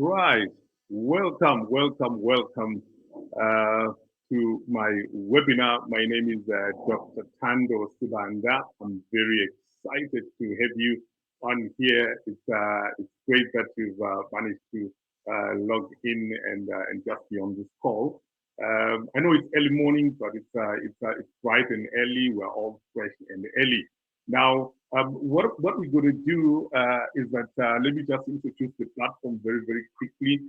Right. Welcome to my webinar. My name is Dr. Thando Sibanda. I'm very excited to have you on here. It's great that you've managed to log in and just be on this call. I know it's early morning, but it's bright and early. We're all fresh and early. Now, what we're going to do is that let me just introduce the platform very quickly.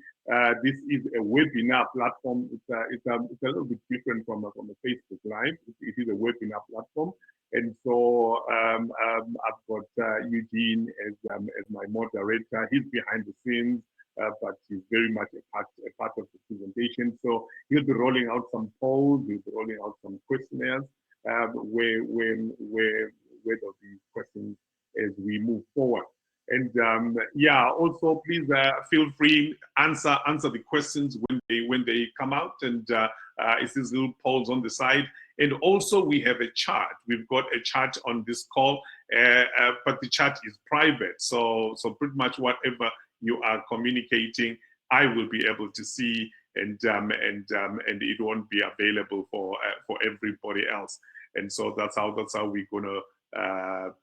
This is a webinar platform. It's a little bit different from a Facebook Live. It is a webinar platform, and so I've got Eugene as my moderator. He's behind the scenes. But he's very much a part of the presentation. So he'll be rolling out some polls, he'll be rolling out some questionnaires, where there'll be questions as we move forward. And yeah, also please feel free answer the questions when they come out, and it's these little polls on the side. And also we have a chat. We've got a chat on this call, but the chat is private. So pretty much whatever you are communicating, I will be able to see, and it won't be available for everybody else. And so that's how we're gonna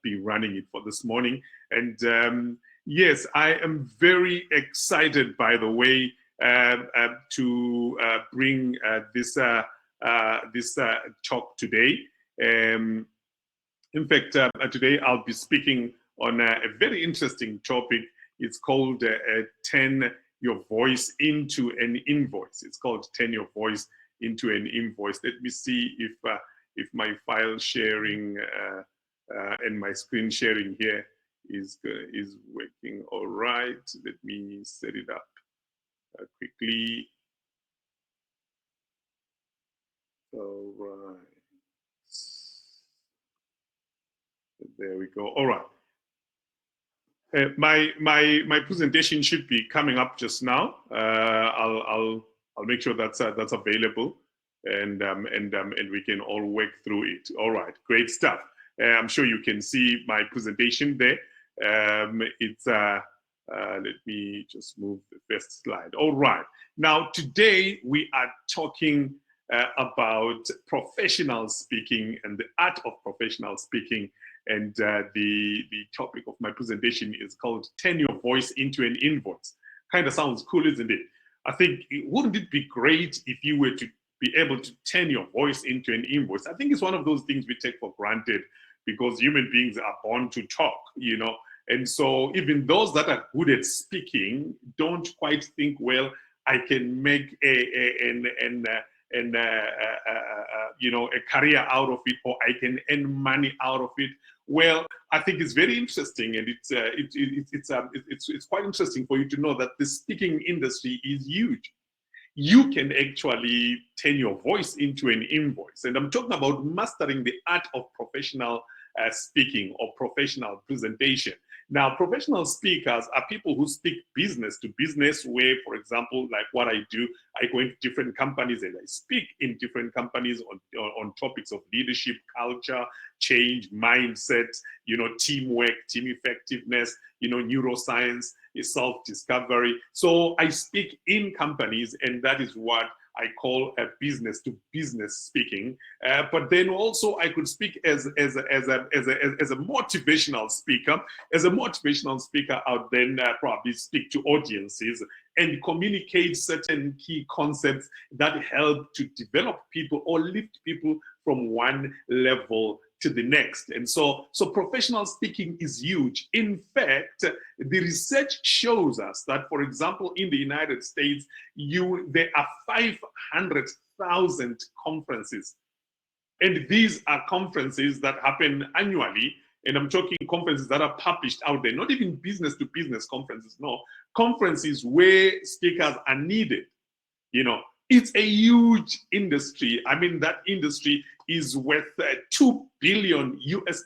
be running it for this morning. And yes, I am very excited, by the way, to bring this talk today. In fact, today I'll be speaking on a very interesting topic. It's called Turn Your Voice into an Invoice. It's called Turn Your Voice into an Invoice. Let me see if my file sharing and my screen sharing here is working all right. Let me set it up quickly. All right. There we go. All right. My presentation should be coming up just now. I'll make sure that's available, and we can all work through it. All right, great stuff. I'm sure you can see my presentation there. Let me just move the first slide. All right. Now today we are talking about professional speaking and the art of professional speaking. And the topic of my presentation is called Turn Your Voice into an Invoice. Kind of sounds cool, isn't it? I think, wouldn't it be great if you were to be able to turn your voice into an invoice? I think it's one of those things we take for granted because human beings are born to talk, you know. And so even those that are good at speaking don't quite think, well, I can make you know, a career out of it, or I can earn money out of it. Well, I think it's very interesting, and it's quite interesting for you to know that the speaking industry is huge. You can actually turn your voice into an invoice, and I'm talking about mastering the art of professional speaking or professional presentation. Now, professional speakers are people who speak business to business, where, for example, like what I do, I go into different companies and I speak in different companies on topics of leadership, culture, change, mindset, you know, teamwork, team effectiveness, you know, neuroscience, self-discovery. So I speak in companies, and that is what I call a business to business speaking. But then also I could speak as a motivational speaker. As a motivational speaker, I would then probably speak to audiences and communicate certain key concepts that help to develop people or lift people from one level to the next. And so professional speaking is huge. In fact, the research shows us that, for example, in the United States, there are 500,000 conferences. And these are conferences that happen annually. And I'm talking conferences that are published out there, not even business to business conferences, no, conferences where speakers are needed. You know, it's a huge industry. I mean, that industry is worth $2 billion US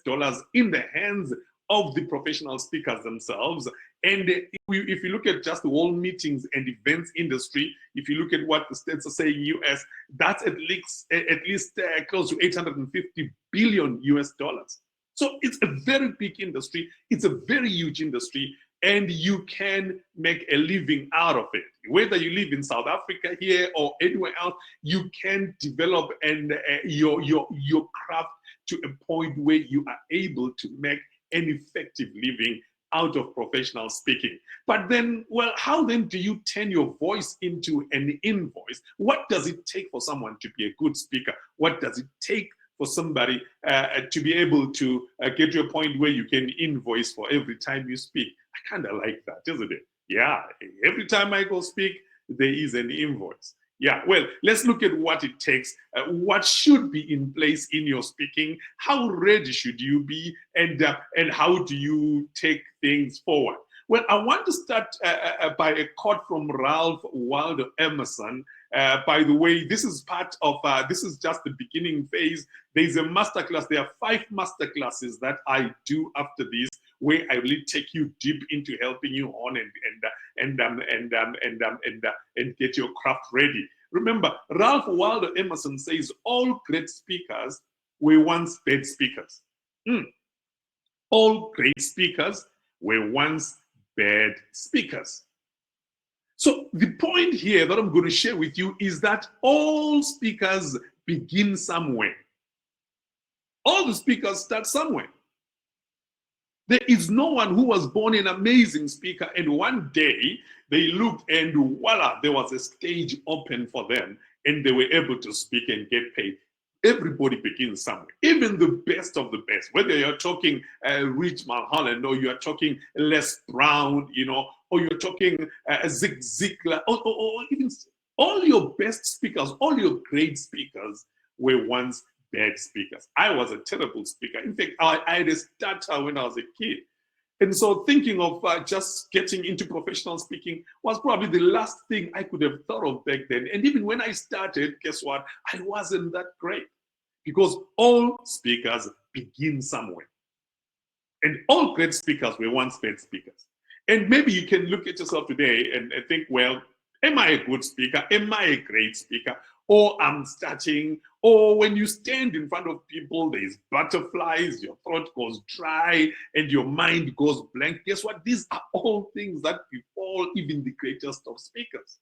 in the hands of the professional speakers themselves. And if you look at just the whole meetings and events industry, if you look at what the states are saying US, that's at least close to 850 billion US dollars. So it's a very big industry. It's a very huge industry. and you can make a living out of it. Whether you live in South Africa here or anywhere else, you can develop your craft to a point where you are able to make an effective living out of professional speaking. But then, well, how then do you turn your voice into an invoice? What does it take for someone to be a good speaker? What does it take for somebody to be able to get to a point where you can invoice for every time you speak? I kind of like that, isn't it? Yeah, every time I go speak, there is an invoice. Yeah, well, let's look at what it takes. What should be in place in your speaking? How ready should you be? And how do you take things forward? Well, I want to start by a quote from Ralph Waldo Emerson. By the way, this is part of, this is just the beginning phase. There's a masterclass. There are 5 masterclasses that I do after this, where I really take you deep into helping you on and get your craft ready. Remember, Ralph Waldo Emerson says all great speakers were once bad speakers. All great speakers were once bad speakers. So the point here that I'm going to share with you is that all speakers begin somewhere. All the speakers start somewhere. There is no one who was born an amazing speaker and one day they looked and voila, there was a stage open for them and they were able to speak and get paid. Everybody begins somewhere, even the best of the best, whether you're talking Rich Mulholland or you're talking Les Brown, you know, or you're talking Zig Ziglar, or even all your best speakers, all your great speakers were once bad speakers. I was a terrible speaker. In fact, I had a stutter when I was a kid. And so thinking of just getting into professional speaking was probably the last thing I could have thought of back then. And even when I started, guess what? I wasn't that great, because all speakers begin somewhere. And all great speakers were once bad speakers. And maybe you can look at yourself today and think, well, am I a good speaker? Am I a great speaker? Or I'm starting, or when you stand in front of people, there's butterflies, your throat goes dry, and your mind goes blank. Guess what? These are all things that befall even the greatest of speakers.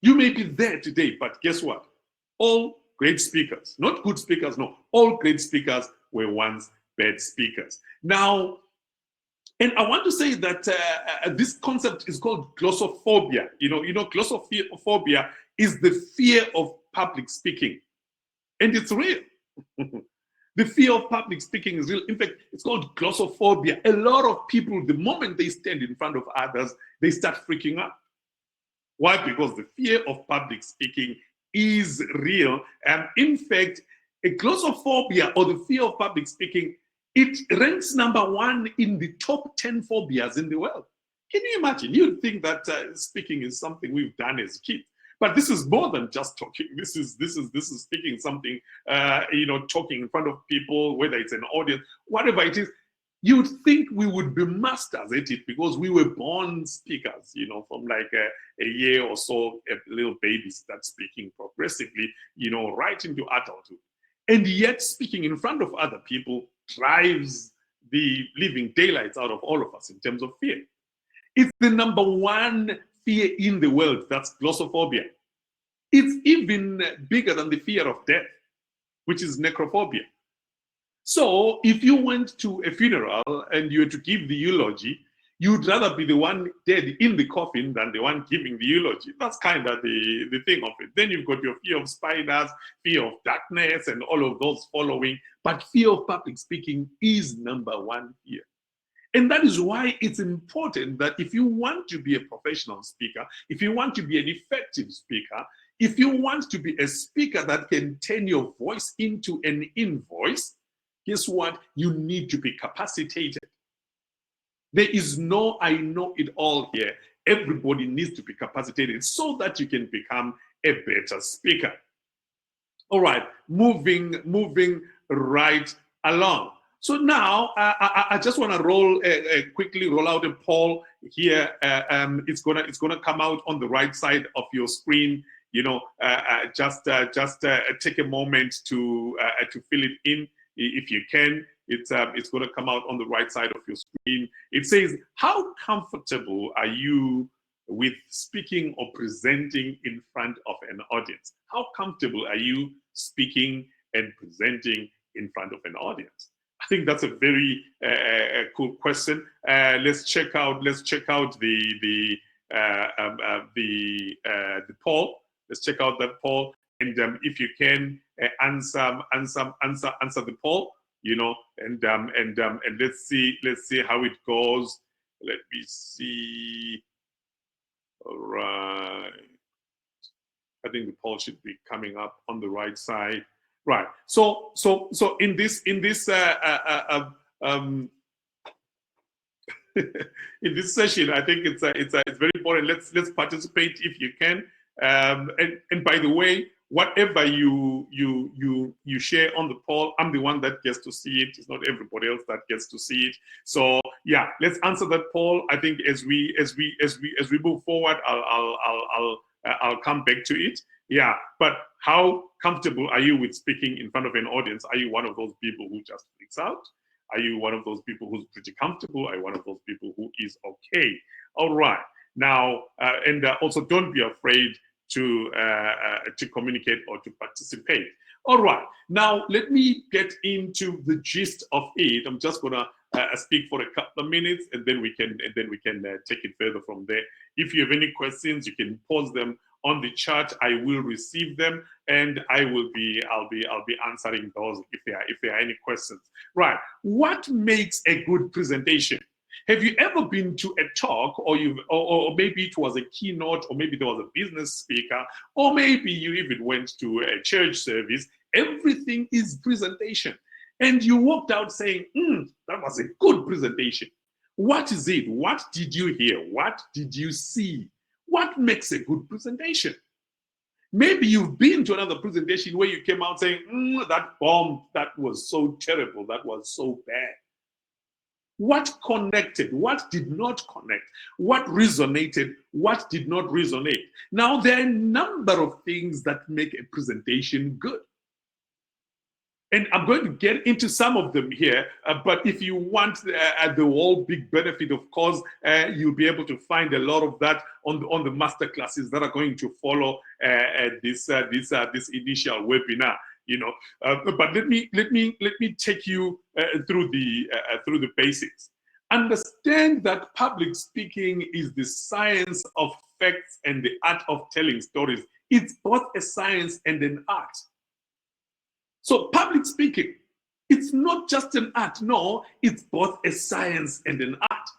You may be there today, but guess what? All great speakers, not good speakers, no, all great speakers were once bad speakers. Now, and I want to say that this concept is called glossophobia. You know, glossophobia is the fear of public speaking, and it's real. The fear of public speaking is real. In fact, it's called glossophobia. A lot of people, the moment they stand in front of others, they start freaking out. Why? Because the fear of public speaking is real. And in fact, a glossophobia, or the fear of public speaking, it ranks #1 in the top 10 phobias in the world. Can you imagine? You'd think that speaking is something we've done as kids, but this is more than just talking. This is speaking something. Talking in front of people, whether it's an audience, whatever it is. You'd think we would be masters at it because we were born speakers. You know, from like a year or so, a little baby starts speaking progressively. You know, right into adulthood, and yet speaking in front of other people drives the living daylights out of all of us in terms of fear. It's the #1 fear in the world. That's glossophobia. It's even bigger than the fear of death, which is necrophobia. So if you went to a funeral and you were to give the eulogy, you'd rather be the one dead in the coffin than the one giving the eulogy. That's kind of the thing of it. Then you've got your fear of spiders, fear of darkness, and all of those following. But fear of public speaking is #1 here. And that is why it's important that if you want to be a professional speaker, if you want to be an effective speaker, if you want to be a speaker that can turn your voice into an invoice, guess what? You need to be capacitated. There is no I know it all here. Everybody needs to be capacitated so that you can become a better speaker. All right, moving right along. So now I just want to quickly roll out a poll here. It's gonna come out on the right side of your screen. You know, just take a moment to fill it in if you can. It's going to come out on the right side of your screen. It says, how comfortable are you with speaking or presenting in front of an audience? How comfortable are you speaking and presenting in front of an audience? I think that's a very cool question. Let's check out the poll. Let's check out that poll, and if you can answer the poll, you know, and let's see how it goes. Let me see. All right. I think the poll should be coming up on the right side. Right. So in this in this session, I think it's very important. Let's participate if you can. And by the way, whatever you share on the poll, I'm the one that gets to see it. It's not everybody else that gets to see it. So yeah, let's answer that poll. I think as we move forward, I'll come back to it. Yeah, but how comfortable are you with speaking in front of an audience? Are you one of those people who just freaks out? Are you one of those people who's pretty comfortable? Are you one of those people who is okay? All right. Now, and also don't be afraid to communicate or to participate. All right. Now, let me get into the gist of it. I'm just gonna speak for a couple of minutes, and then we can take it further from there. If you have any questions, you can pose them on the chat. I will receive them, and I'll be answering those if there are any questions. Right. What makes a good presentation? Have you ever been to a talk, or maybe it was a keynote, or maybe there was a business speaker, or maybe you even went to a church service? Everything is presentation. And you walked out saying, that was a good presentation. What is it? What did you hear? What did you see? What makes a good presentation? Maybe you've been to another presentation where you came out saying, that bomb, that was so terrible, that was so bad. What connected? What did not connect? What resonated? What did not resonate? Now, there are a number of things that make a presentation good. And I'm going to get into some of them here, but if you want the whole big benefit, of course, you'll be able to find a lot of that on the master classes that are going to follow this initial webinar. You know, but let me take you through the basics. Understand that public speaking is the science of facts and the art of telling stories. It's both a science and an art. So public speaking, it's not just an art. No, it's both a science and an art.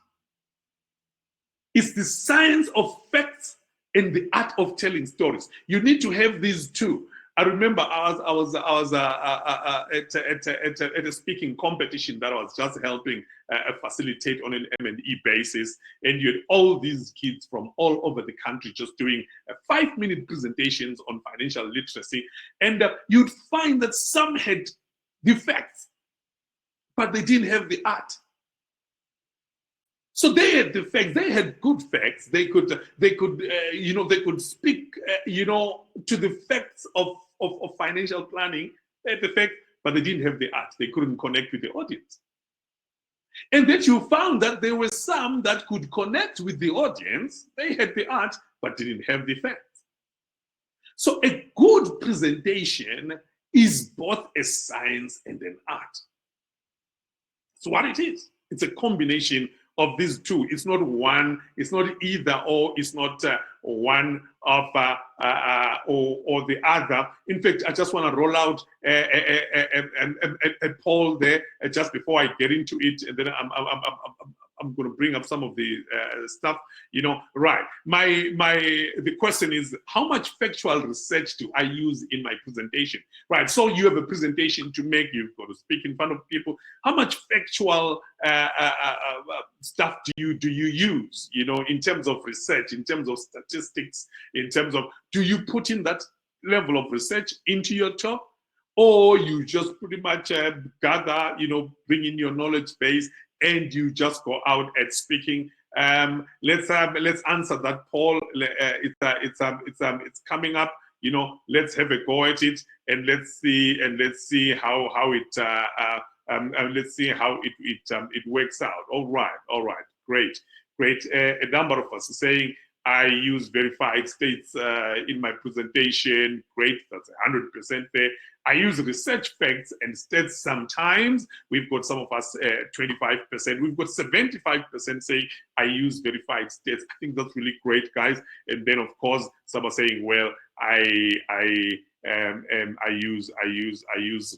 It's the science of facts and the art of telling stories. You need to have these two. I remember I was at a speaking competition that I was just helping facilitate on an M&E basis, and you had all these kids from all over the country just doing 5-minute presentations on financial literacy, and you'd find that some had the facts, but they didn't have the art. So they had the facts. They had good facts. They could speak, to the facts of financial planning. They had the fact, but they didn't have the art. They couldn't connect with the audience. And then you found that there were some that could connect with the audience. They had the art, but didn't have the facts. So a good presentation is both a science and an art. That's what it is. It's a combination of these two. It's not one, it's not either or, it's not one of or the other. In fact, I just want to roll out a poll there just before I get into it, and then I'm going to bring up some of the stuff, right. The question is, how much factual research do I use in my presentation? Right, so you have a presentation to make, you've got to speak in front of people. How much factual stuff do you use, in terms of research, in terms of statistics, in terms of, do you put in that level of research into your talk? Or you just pretty much gather, bring in your knowledge base, and you just go out at speaking. Let's answer that poll. It's coming up. Let's have a go at it, and let's see how it let's see how it works out. All right, great. A number of us are saying I use verified states in my presentation. Great, that's 100% there. I use research facts and stats sometimes. We've got some of us 25%. We've got 75% saying I use verified states. I think that's really great, guys. And then of course some are saying, well, I use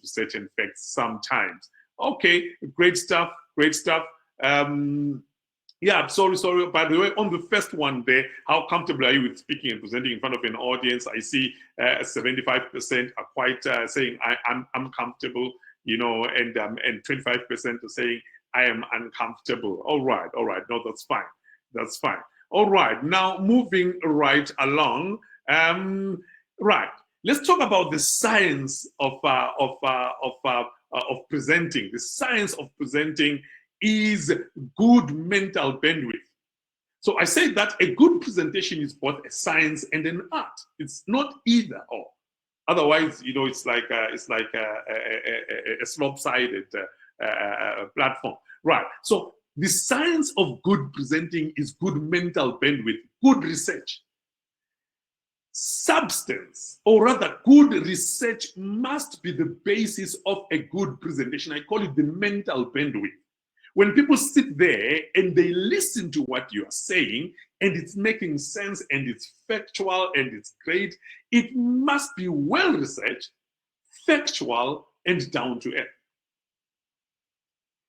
research and facts sometimes. Okay, great stuff. Yeah, sorry. By the way, on the first one there, how comfortable are you with speaking and presenting in front of an audience? I see 75% are quite saying I'm comfortable, you know, and 25% are saying I am uncomfortable. All right. No, that's fine. All right. Now moving right along. Right. Let's talk about the science of presenting. The science of presenting is good mental bandwidth. So I say that a good presentation is both a science and an art. It's not either or. Otherwise, you know, it's like a slope-sided platform, right? So the science of good presenting is good mental bandwidth, good research. Substance, or rather good research, must be the basis of a good presentation. I call it the mental bandwidth. When people sit there and they listen to what you are saying and it's making sense and it's factual and it's great, it must be well researched, factual, and down to earth.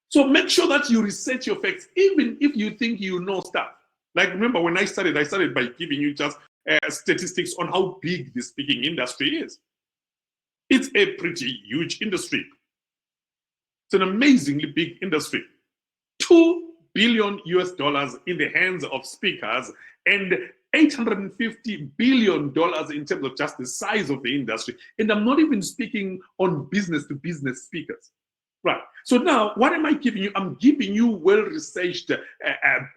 So make sure that you research your facts, even if you think you know stuff. Like remember when I started by giving you just statistics on how big the speaking industry is. It's a pretty huge industry. It's an amazingly big industry. $2 billion in the hands of speakers and $850 billion in terms of just the size of the industry. And I'm not even speaking on business to business speakers. Right. So now what am I giving you? I'm giving you well-researched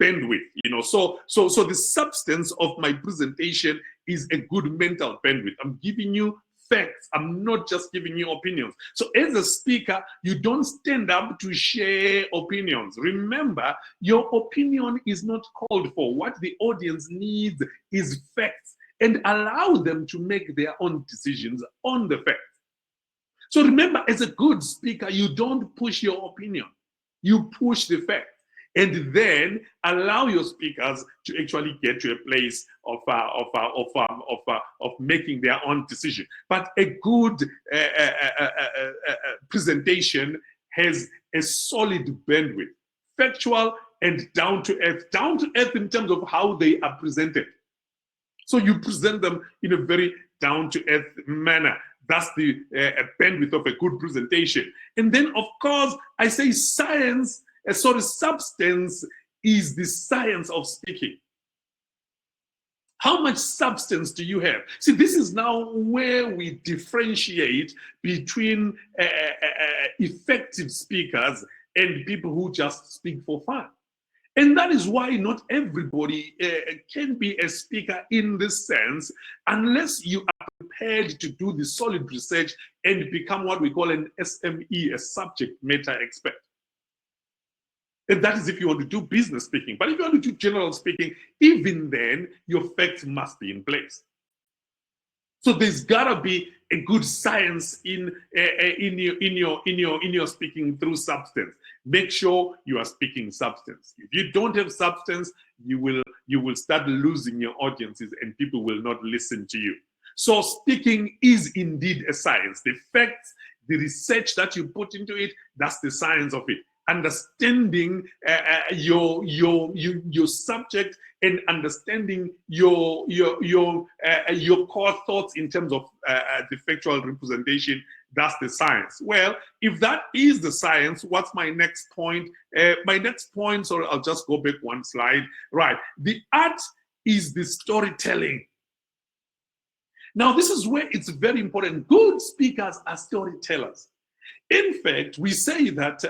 bandwidth, you know. So the substance of my presentation is a good mental bandwidth. I'm giving you facts. I'm not just giving you opinions. So as a speaker, you don't stand up to share opinions. Remember, your opinion is not called for. What the audience needs is facts, and allow them to make their own decisions on the facts. So remember, as a good speaker, you don't push your opinion. You push the facts. And then allow your speakers to actually get to a place of making their own decision. But a good presentation has a solid bandwidth, factual and down to earth in terms of how they are presented. So you present them in a very down to earth manner. That's the bandwidth of a good presentation. And then, of course, I say science. Substance is the science of speaking. How much substance do you have? See, this is now where we differentiate between effective speakers and people who just speak for fun. And that is why not everybody can be a speaker in this sense, unless you are prepared to do the solid research and become what we call an SME, a subject matter expert. And that is if you want to do business speaking. But if you want to do general speaking, even then, your facts must be in place. So there's gotta be a good science in your speaking through substance. Make sure you are speaking substance. If you don't have substance, you will start losing your audiences and people will not listen to you. So speaking is indeed a science. The facts, the research that you put into it, that's the science of it. Understanding your subject and understanding your core thoughts in terms of the factual representation, that's the science. Well, if that is the science, what's my next point? My next point, sorry, I'll just go back one slide. Right, the art is the storytelling. Now, this is where it's very important. Good speakers are storytellers. In fact, we say that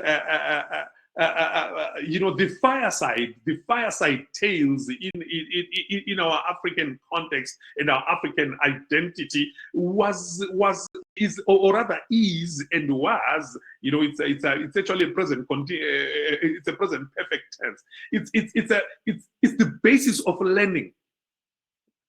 the fireside tales in our African context, in our African identity, was or rather is and was, it's actually a present it's a present perfect tense. It's the basis of learning.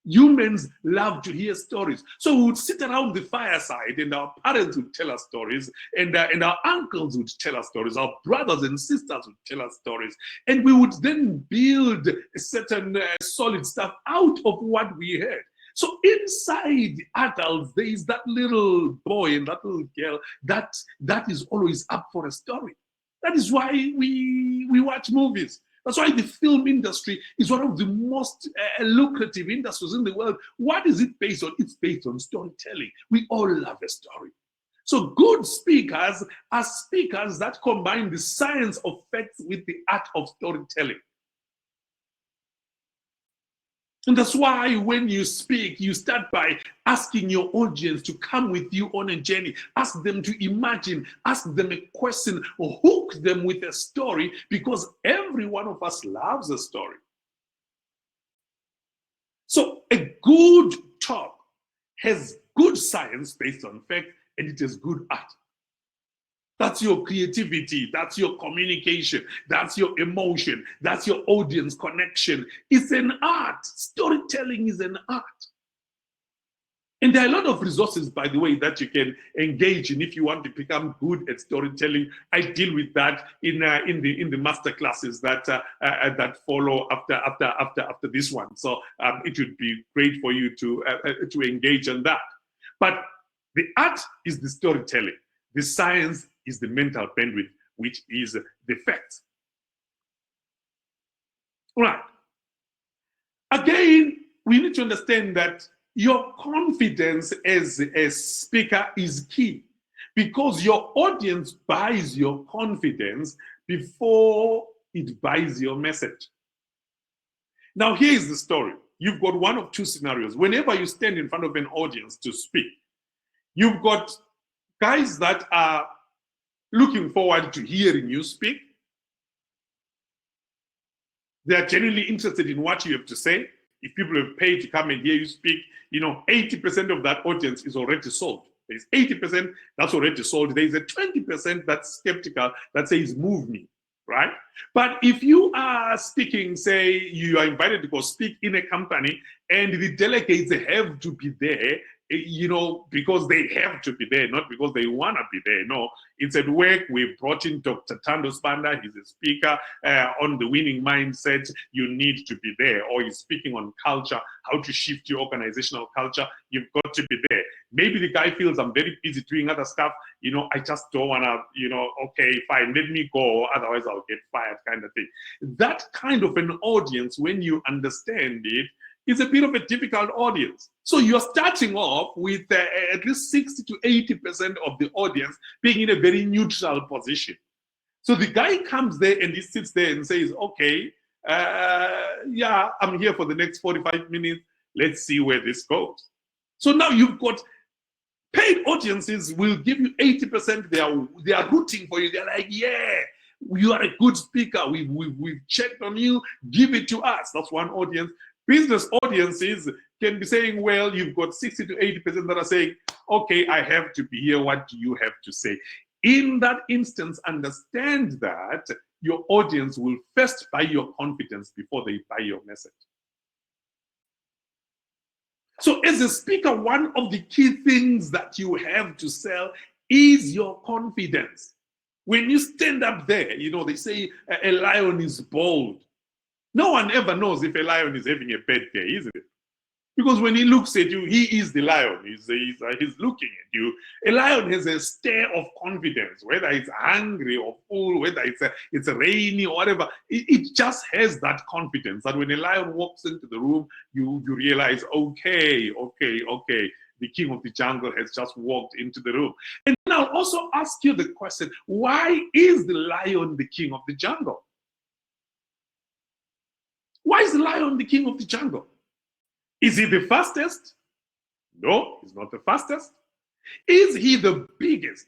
Humans love to hear stories. So we would sit around the fireside and our parents would tell us stories, and our uncles would tell us stories, our brothers and sisters would tell us stories. And we would then build a certain solid stuff out of what we heard. So inside adults, there is that little boy and that little girl that is always up for a story. That is why we watch movies. That's why the film industry is one of the most lucrative industries in the world. What is it based on? It's based on storytelling. We all love a story. So good speakers are speakers that combine the science of facts with the art of storytelling. And that's why when you speak, you start by asking your audience to come with you on a journey. Ask them to imagine, ask them a question, or hook them with a story, because every one of us loves a story. So a good talk has good science based on fact, and it has good art. That's your creativity, that's your communication, that's your emotion, that's your audience connection. It's an art. Storytelling is an art. And there are a lot of resources, by the way, that you can engage in if you want to become good at storytelling. I deal with that in the master classes that follow after this one. So it would be great for you to engage in that. But the art is the storytelling. The science is the mental bandwidth, which is the facts. Right. Again, we need to understand that your confidence as a speaker is key, because your audience buys your confidence before it buys your message. Now, here is the story. You've got one of two scenarios. Whenever you stand in front of an audience to speak, you've got guys that are looking forward to hearing you speak. They are genuinely interested in what you have to say. If people have paid to come and hear you speak, 80% of that audience is already sold. There's 80% that's already sold. There's a 20% that's skeptical that says, move me, right? But if you are speaking, say you are invited to go speak in a company and the delegates have to be there, because they have to be there, not because they want to be there. No, it's at work. We've brought in Dr. Thando Sibanda. He's a speaker on the winning mindset. You need to be there. Or he's speaking on culture, how to shift your organizational culture. You've got to be there. Maybe the guy feels I'm very busy doing other stuff. I just don't want to, okay, fine, let me go. Otherwise, I'll get fired kind of thing. That kind of an audience, when you understand it, is a bit of a difficult audience. So you're starting off with at least 60 to 80% of the audience being in a very neutral position. So the guy comes there and he sits there and says, okay, yeah, I'm here for the next 45 minutes. Let's see where this goes. So now you've got paid audiences will give you 80%. They are rooting for you. They're like, yeah, you are a good speaker. We've checked on you. Give it to us. That's one audience. Business audiences can be saying, well, you've got 60 to 80% that are saying, okay, I have to be here. What do you have to say? In that instance, understand that your audience will first buy your confidence before they buy your message. So as a speaker, one of the key things that you have to sell is your confidence. When you stand up there, they say a lion is bold. No one ever knows if a lion is having a bad day, isn't it? Because when he looks at you, he is the lion. He's looking at you. A lion has a stare of confidence, whether it's hungry or full, whether it's rainy or whatever. It just has that confidence that when a lion walks into the room, you realize, okay, the king of the jungle has just walked into the room. And then I'll also ask you the question, why is the lion the king of the jungle? Why is the lion the king of the jungle? Is he the fastest? No, he's not the fastest. Is he the biggest?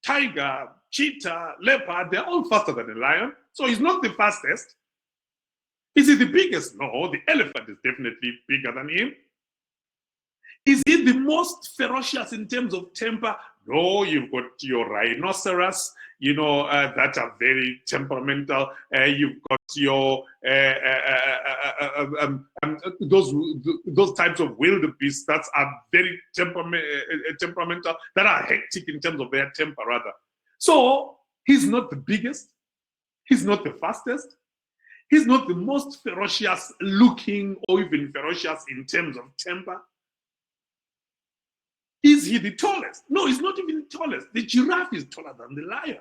Tiger, cheetah, leopard, they're all faster than a lion. So he's not the fastest. Is he the biggest? No, the elephant is definitely bigger than him. Is he the most ferocious in terms of temper? No, you've got your rhinoceros, that are very temperamental. You've got your those types of wildebeests that are very temperamental, that are hectic in terms of their temper, rather. So he's not the biggest. He's not the fastest. He's not the most ferocious looking or even ferocious in terms of temper. Is he the tallest? No, he's not even the tallest. The giraffe is taller than the lion.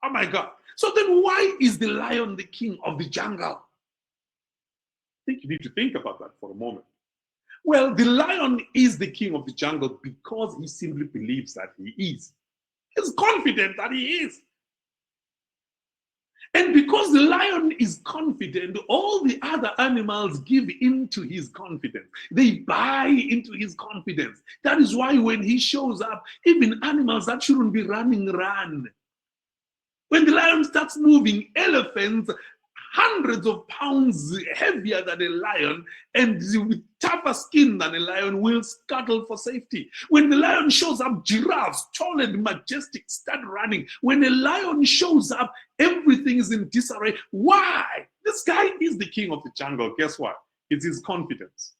Oh my God. So then why is the lion the king of the jungle? I think you need to think about that for a moment. Well, the lion is the king of the jungle because he simply believes that he is. He's confident that he is. And because the lion is confident, all the other animals give into his confidence. They buy into his confidence. That is why when he shows up, even animals that shouldn't be running, run. When the lion starts moving, elephants, hundreds of pounds heavier than a lion and with tougher skin than a lion, will scuttle for safety. When the lion shows up, giraffes, tall and majestic, start running. When a lion shows up, everything is in disarray. Why? This guy is the king of the jungle. Guess what? It's his confidence.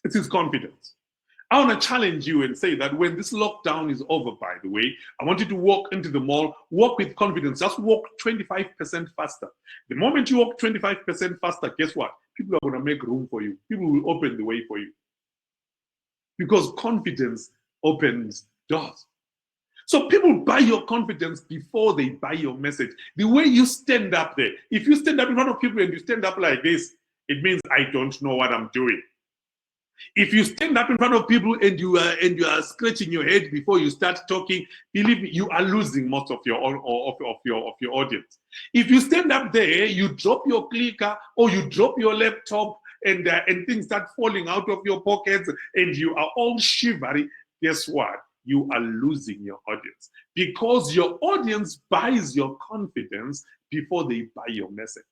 It's his confidence. I want to challenge you and say that when this lockdown is over, by the way, I want you to walk into the mall, walk with confidence, just walk 25% faster. The moment you walk 25% faster, guess what? People are going to make room for you. People will open the way for you. Because confidence opens doors. So people buy your confidence before they buy your message. The way you stand up there, if you stand up in front of people and you stand up like this, it means I don't know what I'm doing. If you stand up in front of people and you are scratching your head before you start talking, believe me, you are losing most of your audience. If you stand up there, you drop your clicker or you drop your laptop and things start falling out of your pockets and you are all shivery, guess what? You are losing your audience because your audience buys your confidence before they buy your message.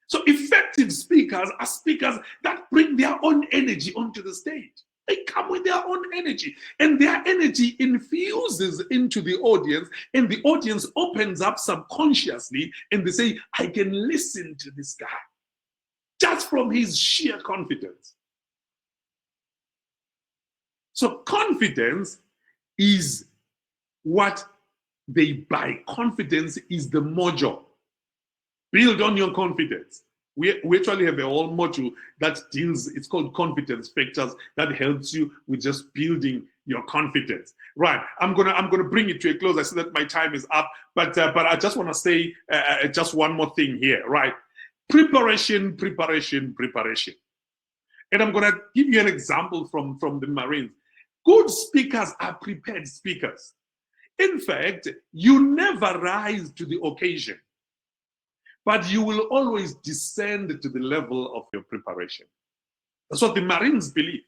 So effective speakers are speakers that bring their own energy onto the stage. They come with their own energy, and their energy infuses into the audience, and the audience opens up subconsciously, and they say, I can listen to this guy just from his sheer confidence. So confidence is what they buy. Confidence is the module. Build on your confidence. We actually have a whole module that deals, it's called confidence factors, that helps you with just building your confidence. Right, I'm gonna bring it to a close. I see that my time is up, but I just want to say just one more thing here, right? Preparation. And I'm gonna give you an example from the Marines. Good speakers are prepared speakers. In fact, you never rise to the occasion, but you will always descend to the level of your preparation. That's what the Marines believe.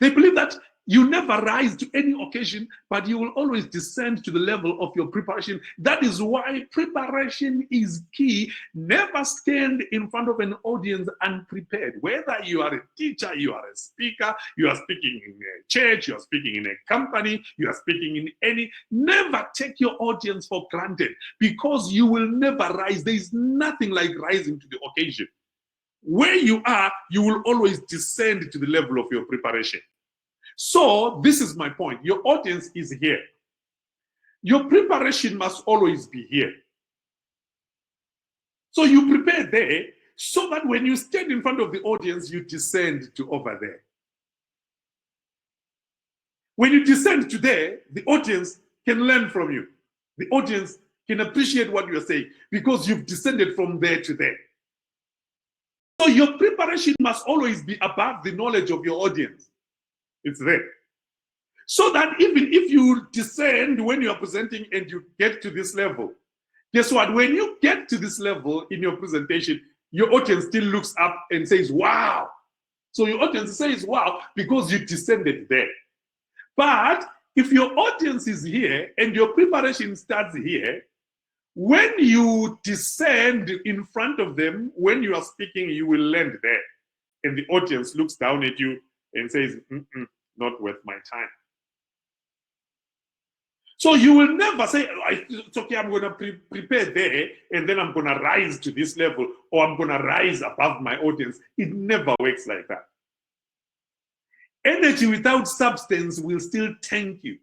They believe that you never rise to any occasion, but you will always descend to the level of your preparation. That is why preparation is key. Never stand in front of an audience unprepared. Whether you are a teacher, you are a speaker, you are speaking in a church, you are speaking in a company, you are speaking in any, never take your audience for granted because you will never rise. There is nothing like rising to the occasion. Where you are, you will always descend to the level of your preparation. So this is my point. Your audience is here. Your preparation must always be here. So you prepare there so that when you stand in front of the audience, you descend to over there. When you descend to there, the audience can learn from you. The audience can appreciate what you're saying because you've descended from there to there. So your preparation must always be above the knowledge of your audience. It's there. So that even if you descend when you are presenting and you get to this level, guess what? When you get to this level in your presentation, your audience still looks up and says, wow. So your audience says, wow, because you descended there. But if your audience is here and your preparation starts here, when you descend in front of them, when you are speaking, you will land there. And the audience looks down at you and says, not worth my time. So you will never say, it's okay, I'm going to prepare there, and then I'm going to rise to this level, or I'm going to rise above my audience. It never works like that. Energy without substance will still tank you.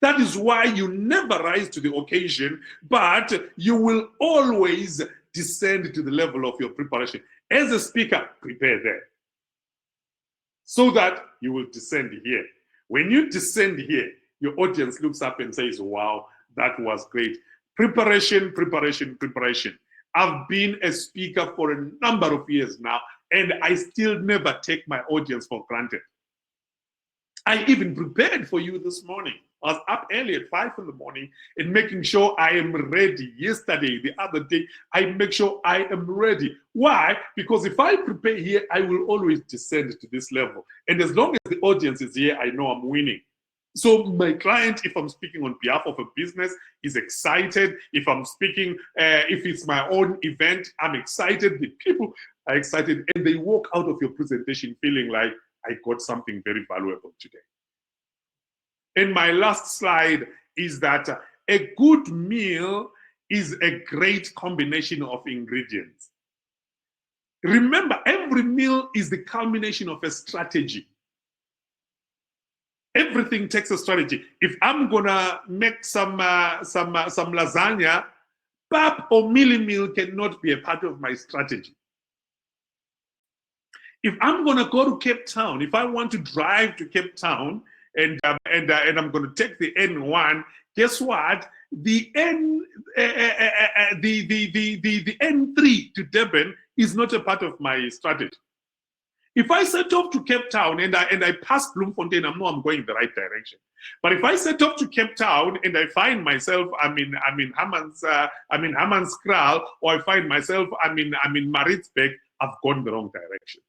That is why you never rise to the occasion, but you will always descend to the level of your preparation. As a speaker, prepare there, so that you will descend here. When you descend here, your audience looks up and says, wow, that was great. Preparation, preparation, preparation. I've been a speaker for a number of years now, and I still never take my audience for granted. I even prepared for you this morning. I was up early at 5 in the morning and making sure I am ready. Yesterday, the other day, I make sure I am ready. Why? Because if I prepare here, I will always descend to this level. And as long as the audience is here, I know I'm winning. So my client, if I'm speaking on behalf of a business, is excited. If I'm speaking, if it's my own event, I'm excited. The people are excited, and they walk out of your presentation feeling like, I got something very valuable today. And my last slide is that a good meal is a great combination of ingredients. Remember, every meal is the culmination of a strategy. Everything takes a strategy. If I'm gonna make some lasagna, pap or mealie meal cannot be a part of my strategy. If I'm gonna go to Cape Town, if I want to drive to Cape Town and I'm gonna take the N1, guess what? The N3 to Durban is not a part of my strategy. If I set off to Cape Town and I pass Bloemfontein, I know I'm going the right direction. But if I set off to Cape Town and I find myself I'm in Hammanskraal, or I find myself I'm in Maritzburg, I've gone the wrong direction.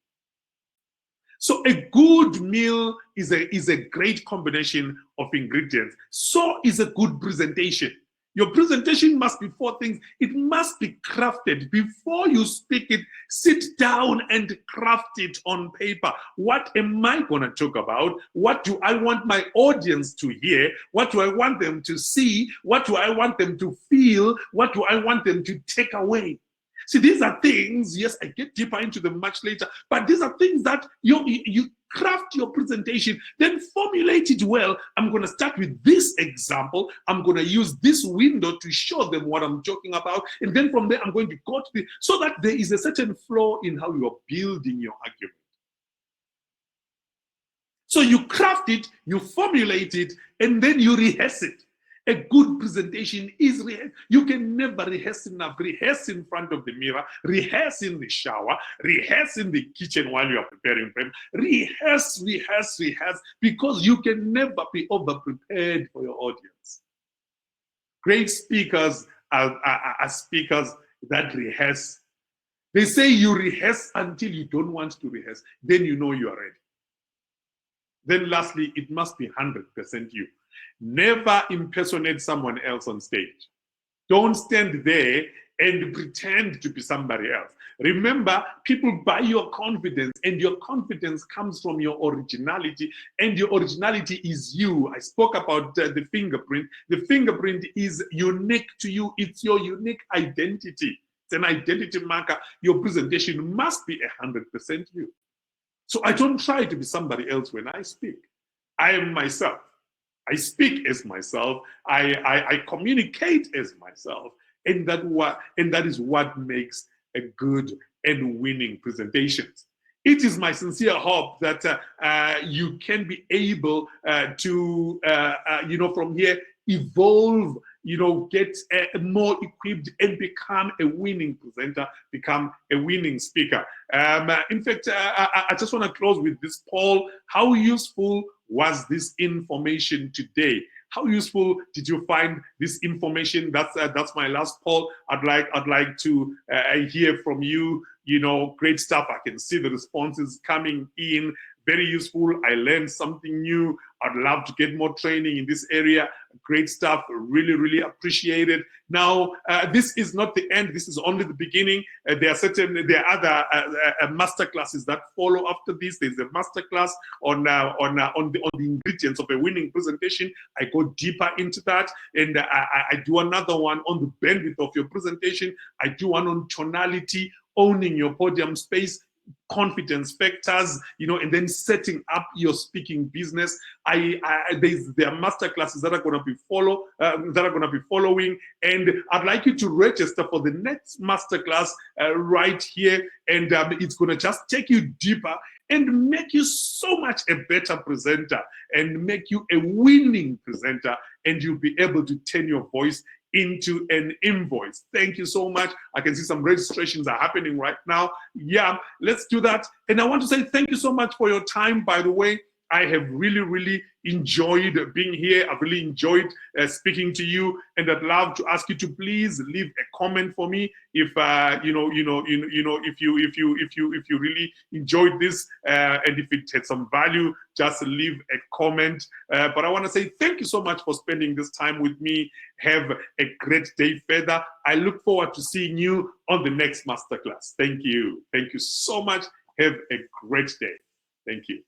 So a good meal is a great combination of ingredients. So is a good presentation. Your presentation must be 4 things. It must be crafted. Before you speak it, sit down and craft it on paper. What am I going to talk about? What do I want my audience to hear? What do I want them to see? What do I want them to feel? What do I want them to take away? See, these are things, yes, I get deeper into them much later, but these are things that you craft your presentation, then formulate it well. I'm going to start with this example. I'm going to use this window to show them what I'm talking about. And then from there, I'm going to go to so that there is a certain flow in how you're building your argument. So you craft it, you formulate it, and then you rehearse it. A good presentation is rehearsed. You can never rehearse enough. Rehearse in front of the mirror, rehearse in the shower, rehearse in the kitchen while you are preparing them. Rehearse, rehearse, rehearse, because you can never be over-prepared for your audience. Great speakers are speakers that rehearse. They say you rehearse until you don't want to rehearse. Then you know you are ready. Then lastly, it must be 100% you. Never impersonate someone else on stage. Don't stand there and pretend to be somebody else. Remember, people buy your confidence, and your confidence comes from your originality, and your originality is you. I spoke about the fingerprint. The fingerprint is unique to you. It's your unique identity. It's an identity marker. Your presentation must be 100% you. So I don't try to be somebody else when I speak. I am myself. I speak as myself. I communicate as myself, and that is what makes a good and winning presentation. It is my sincere hope that you can be able to, from here, evolve, get more equipped and become a winning presenter, become a winning speaker. In fact, I just want to close with this poll. How useful was this information today? How useful did you find this information? That's my last poll. I'd like to hear from you. Great stuff. I can see the responses coming in very useful. I learned something new. I'd love to get more training in this area. Great stuff. Really, really appreciate it. Now, this is not the end. This is only the beginning. There are other master classes that follow after this. There's a master class on the ingredients of a winning presentation. I go deeper into that, and I do another one on the bandwidth of your presentation. I do one on tonality, owning your podium space, confidence factors, and then setting up your speaking business. There are master classes that are going to be following, and I'd like you to register for the next master class right here, and it's going to just take you deeper and make you so much a better presenter and make you a winning presenter, and you'll be able to turn your voice into an invoice. Thank you so much. I can see some registrations are happening right now. Yeah, let's do that. And I want to say thank you so much for your time, by the way. I have really, really enjoyed being here. I've really enjoyed speaking to you, and I'd love to ask you to please leave a comment for me if if you really enjoyed this and if it had some value. Just leave a comment. But I want to say thank you so much for spending this time with me. Have a great day further. I look forward to seeing you on the next masterclass. Thank you. Thank you so much. Have a great day. Thank you.